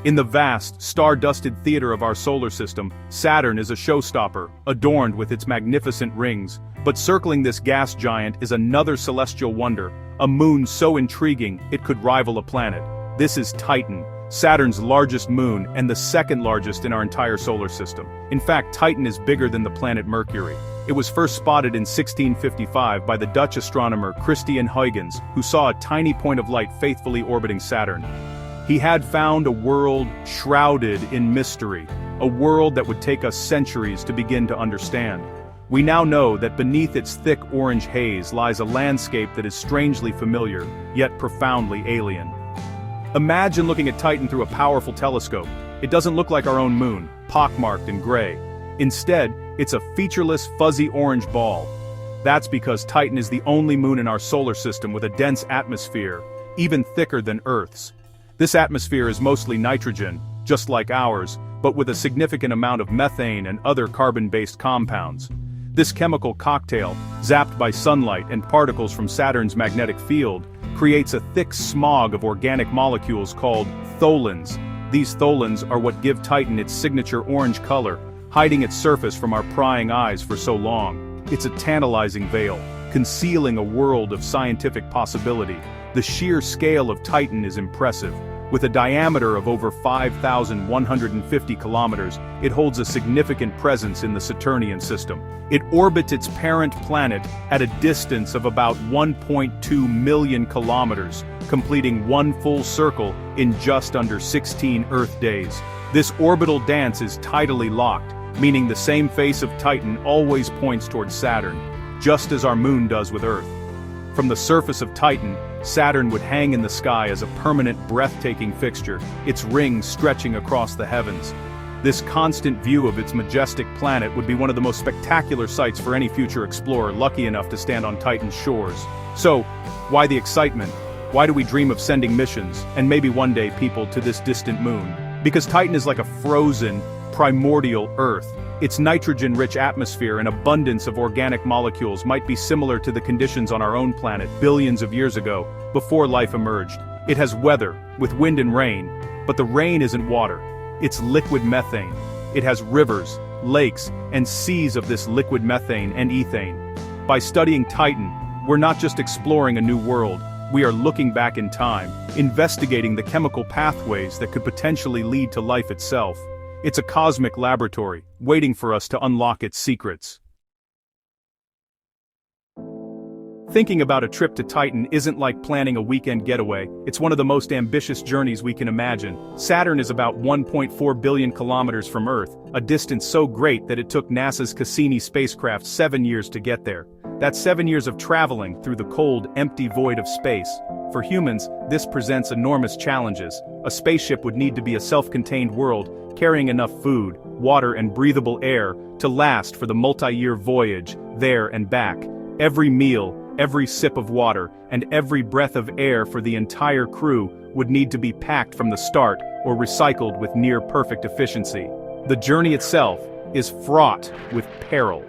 In the vast, star-dusted theater of our solar system, Saturn is a showstopper, adorned with its magnificent rings. But circling this gas giant is another celestial wonder, a moon so intriguing it could rival a planet. This is Titan, Saturn's largest moon and the second largest in our entire solar system. In fact, Titan is bigger than the planet Mercury. It was first spotted in 1655 by the Dutch astronomer Christian Huygens, who saw a tiny point of light faithfully orbiting Saturn. He had found a world shrouded in mystery, a world that would take us centuries to begin to understand. We now know that beneath its thick orange haze lies a landscape that is strangely familiar, yet profoundly alien. Imagine looking at Titan through a powerful telescope. It doesn't look like our own moon, pockmarked and gray. Instead, it's a featureless, fuzzy orange ball. That's because Titan is the only moon in our solar system with a dense atmosphere, even thicker than Earth's. This atmosphere is mostly nitrogen, just like ours, but with a significant amount of methane and other carbon-based compounds. This chemical cocktail, zapped by sunlight and particles from Saturn's magnetic field, creates a thick smog of organic molecules called tholins. These tholins are what give Titan its signature orange color, hiding its surface from our prying eyes for so long. It's a tantalizing veil, concealing a world of scientific possibility. The sheer scale of Titan is impressive. With a diameter of over 5,150 kilometers, it holds a significant presence in the Saturnian system. It orbits its parent planet at a distance of about 1.2 million kilometers, completing one full circle in just under 16 Earth days. This orbital dance is tidally locked, meaning the same face of Titan always points towards Saturn, just as our moon does with Earth. From the surface of Titan, Saturn would hang in the sky as a permanent, breathtaking fixture, its rings stretching across the heavens. This constant view of its majestic planet would be one of the most spectacular sights for any future explorer lucky enough to stand on Titan's shores. So, why the excitement? Why do we dream of sending missions, and maybe one day people, to this distant moon? Because Titan is like a frozen, primordial Earth. Its nitrogen-rich atmosphere and abundance of organic molecules might be similar to the conditions on our own planet billions of years ago, before life emerged. It has weather, with wind and rain, but the rain isn't water. It's liquid methane. It has rivers, lakes, and seas of this liquid methane and ethane. By studying Titan, we're not just exploring a new world, we are looking back in time, investigating the chemical pathways that could potentially lead to life itself. It's a cosmic laboratory, waiting for us to unlock its secrets. Thinking about a trip to Titan isn't like planning a weekend getaway, it's one of the most ambitious journeys we can imagine. Saturn is about 1.4 billion kilometers from Earth, a distance so great that it took NASA's Cassini spacecraft 7 years to get there. That's 7 years of traveling through the cold, empty void of space. For humans, this presents enormous challenges. A spaceship would need to be a self-contained world, carrying enough food, water and breathable air to last for the multi-year voyage, there and back. Every meal, every sip of water, and every breath of air for the entire crew would need to be packed from the start or recycled with near-perfect efficiency. The journey itself is fraught with peril.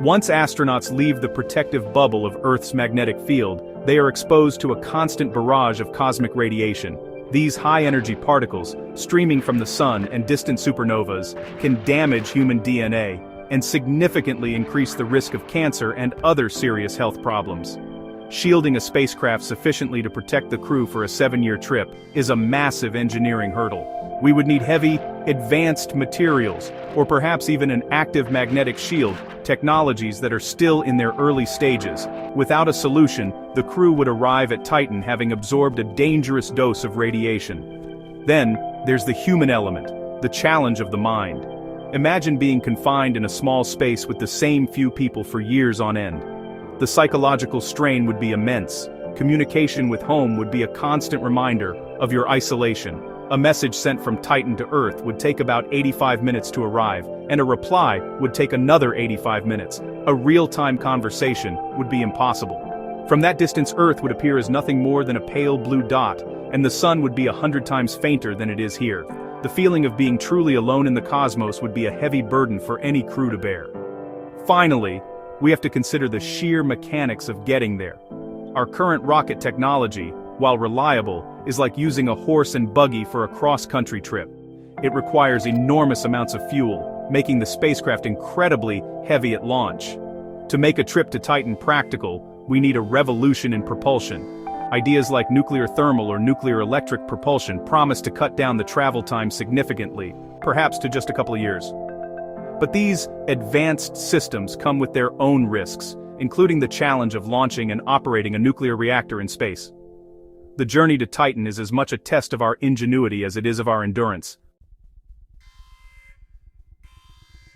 Once astronauts leave the protective bubble of Earth's magnetic field, they are exposed to a constant barrage of cosmic radiation. These high-energy particles, streaming from the sun and distant supernovas, can damage human DNA and significantly increase the risk of cancer and other serious health problems. Shielding a spacecraft sufficiently to protect the crew for a 7-year trip is a massive engineering hurdle. We would need heavy, advanced materials, or perhaps even an active magnetic shield, technologies that are still in their early stages. Without a solution, the crew would arrive at Titan having absorbed a dangerous dose of radiation. Then, there's the human element, the challenge of the mind. Imagine being confined in a small space with the same few people for years on end. The psychological strain would be immense. Communication with home would be a constant reminder of your isolation. A message sent from Titan to Earth would take about 85 minutes to arrive, and a reply would take another 85 minutes. A real-time conversation would be impossible. From that distance, Earth would appear as nothing more than a pale blue dot, and the sun would be 100 times fainter than it is here. The feeling of being truly alone in the cosmos would be a heavy burden for any crew to bear. Finally, we have to consider the sheer mechanics of getting there. Our current rocket technology, while reliable, is like using a horse and buggy for a cross-country trip. It requires enormous amounts of fuel, making the spacecraft incredibly heavy at launch. To make a trip to Titan practical, we need a revolution in propulsion. Ideas like nuclear thermal or nuclear electric propulsion promise to cut down the travel time significantly, perhaps to just a couple of years. But these advanced systems come with their own risks, including the challenge of launching and operating a nuclear reactor in space. The journey to Titan is as much a test of our ingenuity as it is of our endurance.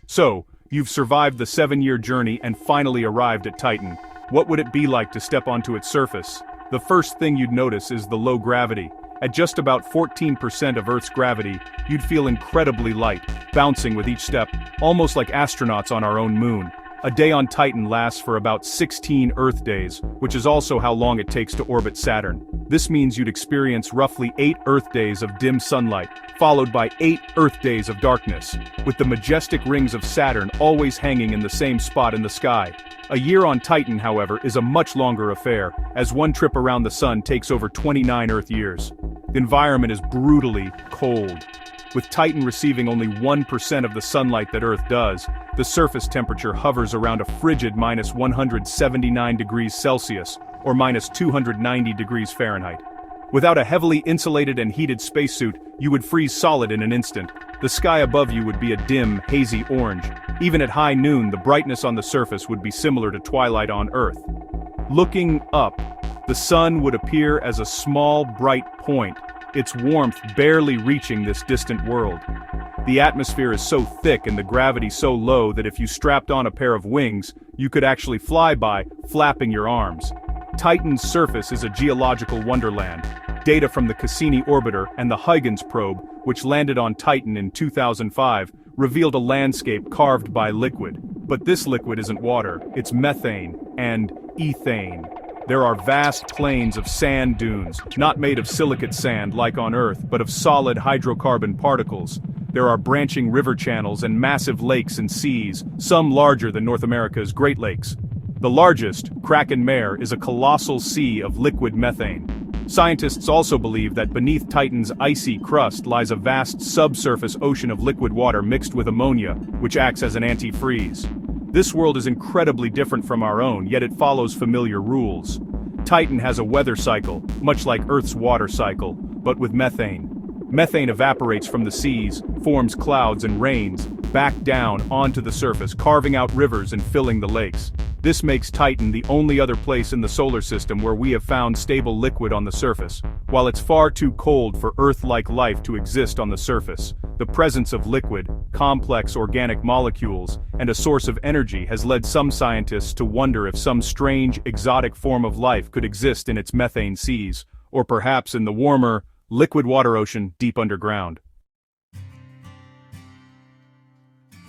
So, you've survived the 7-year journey and finally arrived at Titan. What would it be like to step onto its surface? The first thing you'd notice is the low gravity. At just about 14% of Earth's gravity, you'd feel incredibly light, bouncing with each step, almost like astronauts on our own moon. A day on Titan lasts for about 16 Earth days, which is also how long it takes to orbit Saturn. This means you'd experience roughly 8 Earth days of dim sunlight, followed by 8 Earth days of darkness, with the majestic rings of Saturn always hanging in the same spot in the sky. A year on Titan, however, is a much longer affair, as one trip around the sun takes over 29 Earth years. The environment is brutally cold. With Titan receiving only 1% of the sunlight that Earth does, the surface temperature hovers around a frigid minus 179 degrees Celsius, or minus 290 degrees Fahrenheit. Without a heavily insulated and heated spacesuit, you would freeze solid in an instant. The sky above you would be a dim, hazy orange. Even at high noon, the brightness on the surface would be similar to twilight on Earth. Looking up, the sun would appear as a small, bright point, its warmth barely reaching this distant world. The atmosphere is so thick and the gravity so low that if you strapped on a pair of wings, you could actually fly by, flapping your arms. Titan's surface is a geological wonderland. Data from the Cassini orbiter and the Huygens probe, which landed on Titan in 2005, revealed a landscape carved by liquid. But this liquid isn't water, it's methane and ethane. There are vast plains of sand dunes, not made of silicate sand like on Earth, but of solid hydrocarbon particles. There are branching river channels and massive lakes and seas, some larger than North America's Great Lakes. The largest, Kraken Mare, is a colossal sea of liquid methane. Scientists also believe that beneath Titan's icy crust lies a vast subsurface ocean of liquid water mixed with ammonia, which acts as an antifreeze. This world is incredibly different from our own, yet it follows familiar rules. Titan has a weather cycle, much like Earth's water cycle, but with methane. Methane evaporates from the seas, forms clouds and rains, back down onto the surface, carving out rivers and filling the lakes. This makes Titan the only other place in the solar system where we have found stable liquid on the surface. While it's far too cold for Earth-like life to exist on the surface, the presence of liquid, complex organic molecules, and a source of energy has led some scientists to wonder if some strange, exotic form of life could exist in its methane seas, or perhaps in the warmer, liquid water ocean deep underground.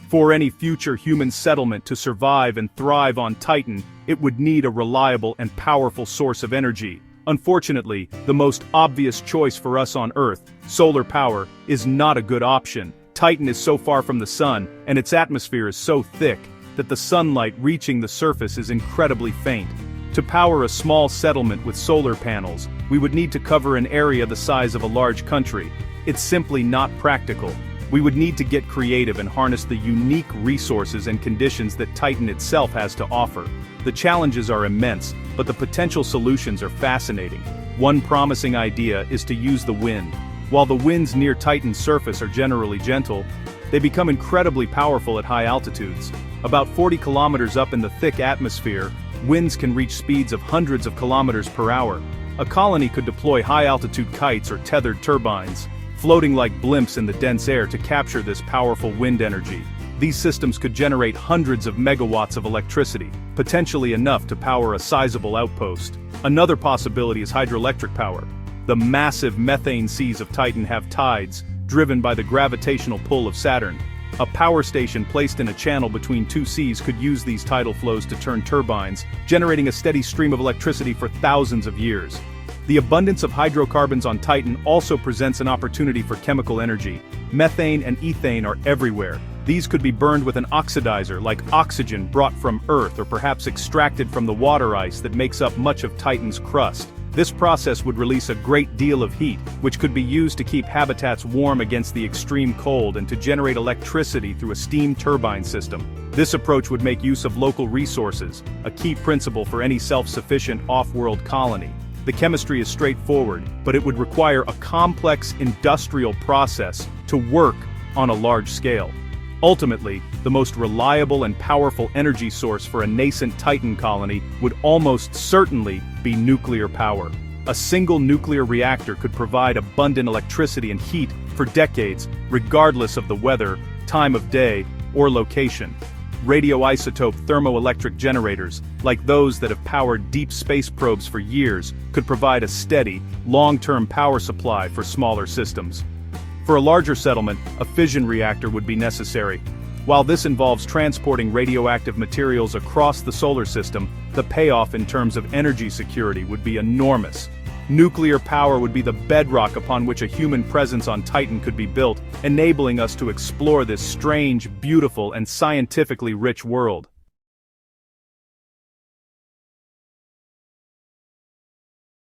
For any future human settlement to survive and thrive on Titan, it would need a reliable and powerful source of energy. Unfortunately, the most obvious choice for us on Earth, solar power, is not a good option. Titan is so far from the sun, and its atmosphere is so thick, that the sunlight reaching the surface is incredibly faint. To power a small settlement with solar panels, we would need to cover an area the size of a large country. It's simply not practical. We would need to get creative and harness the unique resources and conditions that Titan itself has to offer. The challenges are immense, but the potential solutions are fascinating. One promising idea is to use the wind. While the winds near Titan's surface are generally gentle, they become incredibly powerful at high altitudes. About 40 kilometers up in the thick atmosphere, winds can reach speeds of hundreds of kilometers per hour. A colony could deploy high-altitude kites or tethered turbines, floating like blimps in the dense air to capture this powerful wind energy. These systems could generate hundreds of megawatts of electricity, potentially enough to power a sizable outpost. Another possibility is hydroelectric power. The massive methane seas of Titan have tides, driven by the gravitational pull of Saturn. A power station placed in a channel between two seas could use these tidal flows to turn turbines, generating a steady stream of electricity for thousands of years. The abundance of hydrocarbons on Titan also presents an opportunity for chemical energy. Methane and ethane are everywhere. These could be burned with an oxidizer like oxygen brought from Earth or perhaps extracted from the water ice that makes up much of Titan's crust. This process would release a great deal of heat, which could be used to keep habitats warm against the extreme cold and to generate electricity through a steam turbine system. This approach would make use of local resources, a key principle for any self-sufficient off-world colony. The chemistry is straightforward, but it would require a complex industrial process to work on a large scale. Ultimately, the most reliable and powerful energy source for a nascent Titan colony would almost certainly be nuclear power. A single nuclear reactor could provide abundant electricity and heat for decades, regardless of the weather, time of day, or location. Radioisotope thermoelectric generators, like those that have powered deep space probes for years, could provide a steady, long-term power supply for smaller systems. For a larger settlement, a fission reactor would be necessary. While this involves transporting radioactive materials across the solar system, the payoff in terms of energy security would be enormous. Nuclear power would be the bedrock upon which a human presence on Titan could be built, enabling us to explore this strange, beautiful, and scientifically rich world.